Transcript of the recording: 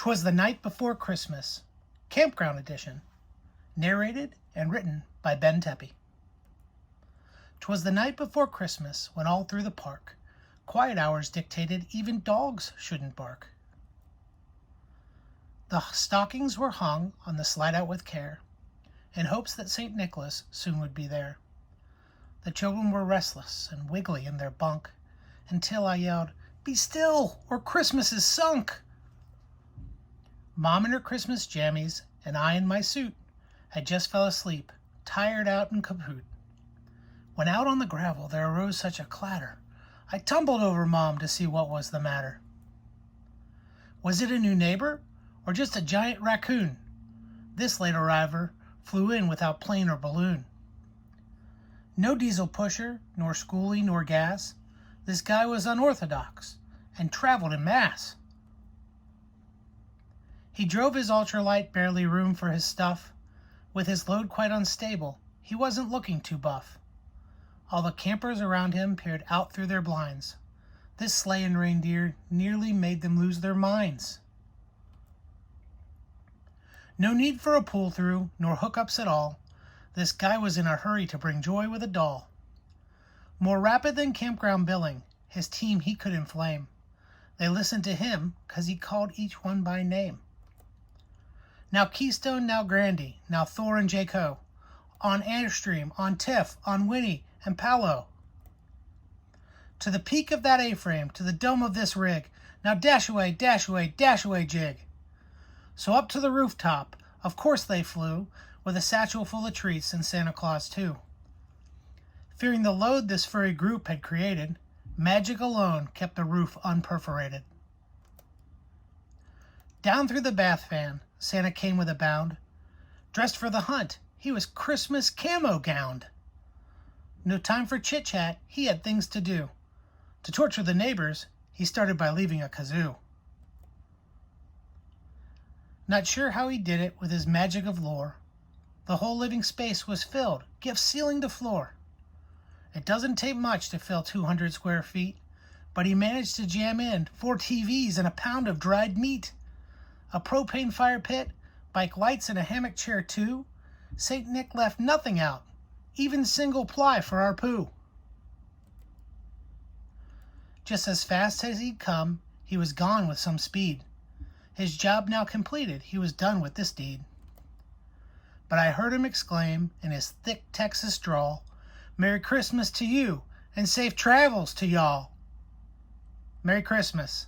'Twas the Night Before Christmas, Campground Edition, narrated and written by Ben Tepe. 'Twas the night before Christmas when all through the park quiet hours dictated even dogs shouldn't bark. The stockings were hung on the slide out with care, in hopes that St. Nicholas soon would be there. The children were restless and wiggly in their bunk, until I yelled, "Be still, or Christmas is sunk!" Mom in her Christmas jammies, and I in my suit, had just fell asleep, tired out and kaput. When out on the gravel there arose such a clatter, I tumbled over Mom to see what was the matter. Was it a new neighbor, or just a giant raccoon? This late arriver flew in without plane or balloon. No diesel pusher, nor schoolie, nor gas. This guy was unorthodox, and traveled in mass. He drove his ultralight, barely room for his stuff. With his load quite unstable, he wasn't looking too buff. All the campers around him peered out through their blinds. This sleigh and reindeer nearly made them lose their minds. No need for a pull-through, nor hookups at all. This guy was in a hurry to bring joy with a doll. More rapid than campground billing, his team he could inflame. They listened to him, 'cause he called each one by name. Now Keystone, now Grandy, now Thor and Jaco, on Airstream, on Tiff, on Winnie and Paolo. To the peak of that A-frame, to the dome of this rig, now dash away, dash away, dash away, jig. So up to the rooftop, of course they flew, with a satchel full of treats and Santa Claus too. Fearing the load this furry group had created, magic alone kept the roof unperforated. Down through the bath fan, Santa came with a bound. Dressed for the hunt, he was Christmas camo gowned. No time for chit-chat, he had things to do. To torture the neighbors, he started by leaving a kazoo. Not sure how he did it with his magic of lore. The whole living space was filled, gifts ceiling to floor. It doesn't take much to fill 200 square feet, but he managed to jam in 4 TVs and a pound of dried meat. A propane fire pit, bike lights and a hammock chair too. St. Nick left nothing out, even single ply for our poo. Just as fast as he'd come, he was gone with some speed. His job now completed, he was done with this deed. But I heard him exclaim in his thick Texas drawl, "Merry Christmas to you, and safe travels to y'all." Merry Christmas.